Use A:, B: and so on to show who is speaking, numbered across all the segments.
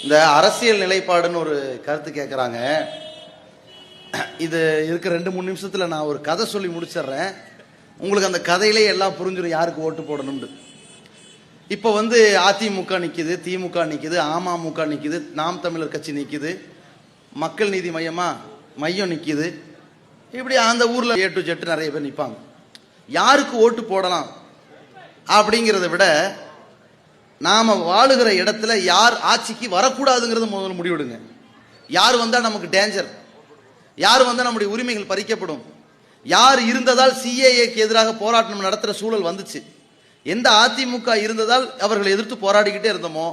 A: இந்த அரசியல் நிலைப்பாடுன்னு ஒரு கருத்து கேட்குறாங்க. இது இருக்க 2-3 நிமிஷத்தில் நான் ஒரு கதை சொல்லி முடிச்சிடுறேன். உங்களுக்கு அந்த கதையிலே எல்லாம் புரிஞ்சிடும் யாருக்கு ஓட்டு போடணும்னு. இப்போ அதிமுக நிற்கிது, திமுக நிற்கிது, அமமுக நிற்கிது, நாம் தமிழர் கட்சி நிற்கிது, மக்கள் நீதி மையம் நிற்கிது. இப்படி அந்த ஊரில் A to Z நிறைய பேர் நிற்பாங்க. யாருக்கு ஓட்டு போடலாம் அப்படிங்கிறத விட நாம வாழுகிற இடத்துல யார் ஆட்சிக்கு வரக்கூடாதுங்கிறது முதல்ல முடிவெடுங்க. யார் வந்தா நமக்கு டேஞ்சர், யார் வந்தா நம்முடைய உரிமைகள் பறிக்கப்படும், யார் இருந்ததால் CAAக்கு எதிராக போராட்டம் நடத்துற சூழல் வந்துச்சு, எந்த அதிமுக இருந்ததால் அவர்களை எதிர்த்து போராடிக்கிட்டே இருந்தோமோ,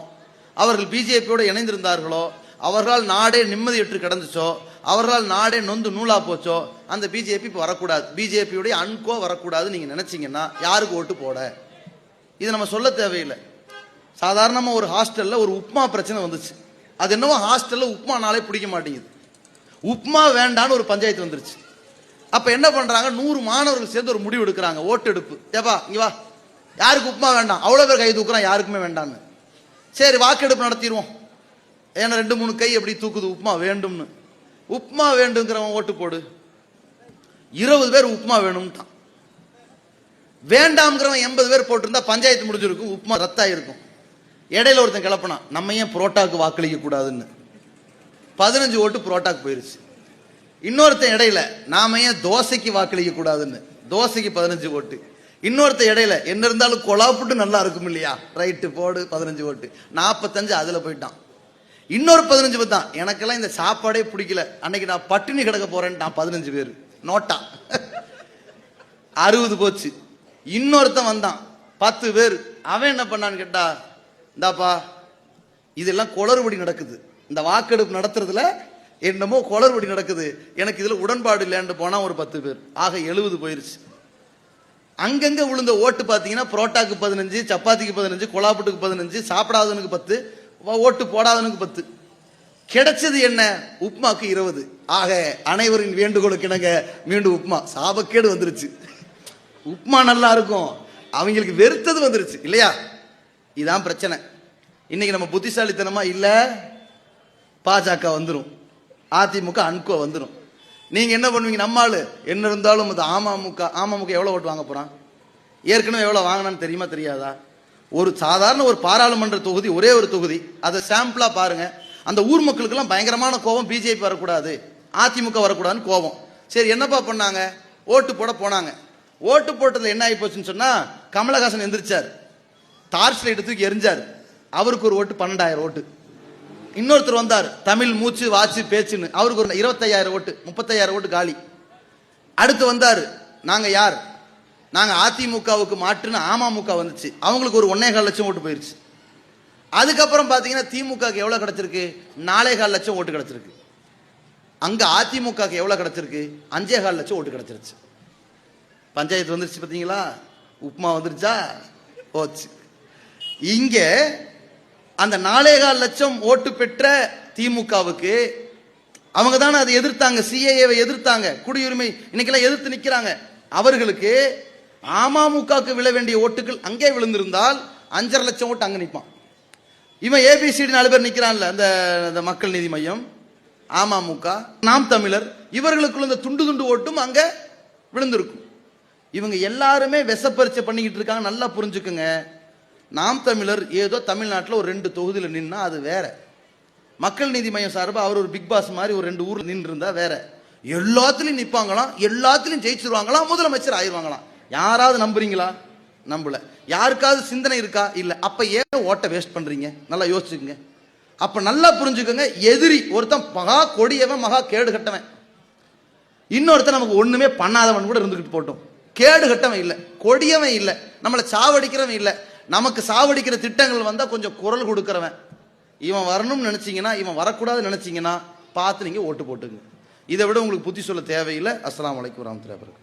A: அவர்கள் பிஜேபியோடு இணைந்திருந்தார்களோ, அவர்களால் நாடே நிம்மதியற்று கிடந்துச்சோ, அவர்களால் நாடே நொந்து நூலா போச்சோ, அந்த பிஜேபி இப்போ வரக்கூடாது, பிஜேபியோடைய அன்கோ வரக்கூடாது நீங்க நினைச்சீங்கன்னா யாருக்கு ஓட்டு போட? இது நம்ம சொல்ல தேவையில்லை. சாதாரணமாக ஒரு ஹாஸ்டல்ல ஒரு உப்மா பிரச்சனை வந்துச்சு. அது என்னவோ ஹாஸ்டல்ல உப்மானாலே பிடிக்க மாட்டேங்குது, உப்மா வேண்டான்னு ஒரு பஞ்சாயத்து வந்துருச்சு. அப்ப என்ன பண்றாங்க, 100 மாணவர்கள் சேர்ந்து ஒரு முடிவு எடுக்கிறாங்க, ஓட்டு எடுப்பு. ஏப்பா இங்க வா, யாருக்கு உப்மா வேண்டாம்? அவ்வளவு பேர் கை தூக்குறான், யாருக்குமே வேண்டான்னு. சரி வாக்கெடுப்பு நடத்திடுவோம். ஏன்னா 2-3 கை எப்படி தூக்குது உப்மா வேண்டும்னு. உப்மா வேண்டுங்கிறவன் ஓட்டு போடு. 20 பேர் உப்மா வேணும்ட்டான். வேண்டாம்ங்கிறவன் 80 பேர் போட்டிருந்தா பஞ்சாயத்து முடிஞ்சிருக்கும், உப்மா ரத்தாயிருக்கும். இடையில ஒருத்தன் கிளப்பினான், நம்ம ஏன் புரோட்டாக்கு வாக்களிக்க கூடாதுன்னு. 15 ஓட்டு புரோட்டாக்கு போயிருச்சு. இன்னொருத்தன் இடையில நாம ஏன் தோசைக்கு வாக்களிக்க கூடாதுன்னு, தோசைக்கு 15 ஓட்டு. இன்னொருத்த இடையில என்ன இருந்தாலும் கொலாப்புட்டு நல்லா இருக்கும் இல்லையா, ரைட்டு போடு 15 ஓட்டு. 45 அதுல போயிட்டான். இன்னொரு 15 தான், எனக்கெல்லாம் இந்த சாப்பாடே பிடிக்கல, அன்னைக்கு நான் பட்டினி கிடக்க போறேன்னு 15 பேர் நோட்டா 60 போச்சு. இன்னொருத்தன் வந்தான் 10 பேர். அவன் என்ன பண்ணான்னு கேட்டா, இந்தாப்பா இதெல்லாம் குளறுபடி நடக்குது, இந்த வாக்கெடுப்பு நடத்துறதுல என்னமோ குளறுபடி நடக்குது, எனக்கு இதுல உடன்பாடு இல்லைன்னு போனா ஒரு 10 பேர். ஆக 70 போயிருச்சு. அங்கங்க விழுந்த ஓட்டு பாத்தீங்கன்னா புரோட்டாக்கு 15, சப்பாத்திக்கு 15, கொலாப்புட்டுக்கு 15, சாப்பிடாதவனுக்கு 10, ஓட்டு போடாதவனுக்கு 10. கிடைச்சது என்ன, உப்மாக்கு 20. ஆக அனைவரின் வேண்டுகோளுக்கு இணங்க மீண்டும் உப்மா. சாபக்கேடு வந்துருச்சு. உப்மா நல்லா இருக்கும், அவங்களுக்கு வெறுத்தது வந்துருச்சு இல்லையா. இதான் பிரச்சனை. இன்னைக்கு நம்ம புத்திசாலித்தனமா இல்ல, பாஜக வந்துரும், அதிமுக அன்கோ வந்துரும். நீங்க என்ன பண்ணுவீங்க, நம்மாளு என்ன இருந்தாலும் அமமுக எவ்வளவு ஓட்டு வாங்க போறான், ஏற்கனவே எவ்வளவு வாங்கினான்னு தெரியுமா தெரியாதா? ஒரு சாதாரண ஒரு பாராளுமன்ற தொகுதி, ஒரே ஒரு தொகுதி, அதை சாம்பிளா பாருங்க. அந்த ஊர் மக்களுக்கு எல்லாம் பயங்கரமான கோபம், பிஜேபி வரக்கூடாது, அதிமுக வரக்கூடாதுன்னு கோபம். சரி என்னப்பா பண்ணாங்க, ஓட்டு போட போனாங்க. ஓட்டு போட்டதுல என்ன ஆகி போச்சுன்னு சொன்னா, கமலஹாசன் எந்திரிச்சார், டார்ச் லைட் தூக்கி எரிஞ்சார், அவருக்கு ஒரு ஓட்டு 12,000 ஓட்டு. இன்னொருத்தர் வந்தார், தமிழ் மூச்சு வாச்சு பேச்சுன்னு, அவருக்கு ஒரு 25,000 ஓட்டு, 35,000 ஓட்டு காலி. அடுத்து வந்தாரு, நாங்க யார், நாங்க அதிமுகவுக்கு மாற்றுன்னு அமமுக வந்துச்சு, அவங்களுக்கு ஒரு 1.25 லட்சம் ஓட்டு போயிருச்சு. அதுக்கப்புறம் பாத்தீங்கன்னா திமுக எவ்வளவு கிடைச்சிருக்கு, 4.25 லட்சம் ஓட்டு கிடைச்சிருக்கு. அங்க அதிமுக எவ்வளவு கிடைச்சிருக்கு, 5.25 லட்சம் ஓட்டு கிடைச்சிருச்சு. பஞ்சாயத்து வந்துருச்சு பாத்தீங்களா, உப்மா வந்துருச்சா, போச்சு. இங்க அந்த 4.25 லட்சம் ஓட்டு பெற்ற திமுகவுக்கு அவங்க தானே அதை எதிர்த்தாங்க, CAAவை எதிர்த்தாங்க, குடியுரிமை இன்னைக்கெல்லாம் எதிர்த்து நிக்கிறாங்க. அவர்களுக்கு அமமுகவுக்கு விழ வேண்டிய ஓட்டுகள் அங்கே விழுந்திருந்தால் 5.5 லட்சம் ஓட்டு அங்க நிற்பான். இவன் ABCD 4 பேர் நிக்கிறான்ல, அந்த மக்கள் நீதி மையம், அமமுக, நாம் தமிழர், இவர்களுக்குள்ள இந்த துண்டு துண்டு ஓட்டும் அங்க விழுந்திருக்கும். இவங்க எல்லாருமே விஷப்பரிச்சை பண்ணிக்கிட்டு இருக்காங்க. நல்லா புரிஞ்சுக்குங்க, நாம் தமிழர் ஏதோ தமிழ்நாட்டில் ஒரு 2 தொகுதியில் நின்னா அது வேற. மக்கள் நீதி மையம் சார்பாக அவர் ஒரு பிக் பாஸ் மாதிரி ஒரு 2 ஊர்ல நின்று இருந்தா வேற. எல்லாத்துலயும் நிப்பாங்களாம், எல்லாத்துலயும் ஜெயிச்சிருவாங்களாம், முதலமைச்சர் ஆயிடுவாங்களாம். யாராவது நம்புறீங்களா? நம்பல. யாருக்காவது சிந்தனை இருக்கா? இல்ல. அப்ப ஏன் ஓட்ட வேஸ்ட் பண்றீங்க? நல்லா யோசிச்சுக்கங்க. அப்ப நல்லா புரிஞ்சுக்கோங்க, எதிரி ஒருத்தன் மகா கொடியவன், மகா கேடு கட்டவன், இன்னொருத்தன் நமக்கு ஒண்ணுமே பண்ணாதவன் கூட இருந்துகிட்டு போட்டோம். கேடு கட்டவன் இல்ல, கொடியவன் இல்ல, நம்மளை சாவடிக்கிறவன் இல்ல, நமக்கு சாவடிக்கிற திட்டங்கள் வந்தா கொஞ்சம் குரல் கொடுக்கிறவன். இவன் வரணும்னு நினைச்சீங்கன்னா, இவன் வரக்கூடாதுன்னு நினைச்சீங்கன்னா பார்த்து நீங்க ஓட்டு போட்டுங்க. இதை விட உங்களுக்கு புத்தி சொல்ல தேவையில்லை. அஸ்ஸலாமு அலைக்கும் வரஹ்மத்துல்லாஹி வபரகாத்துஹு.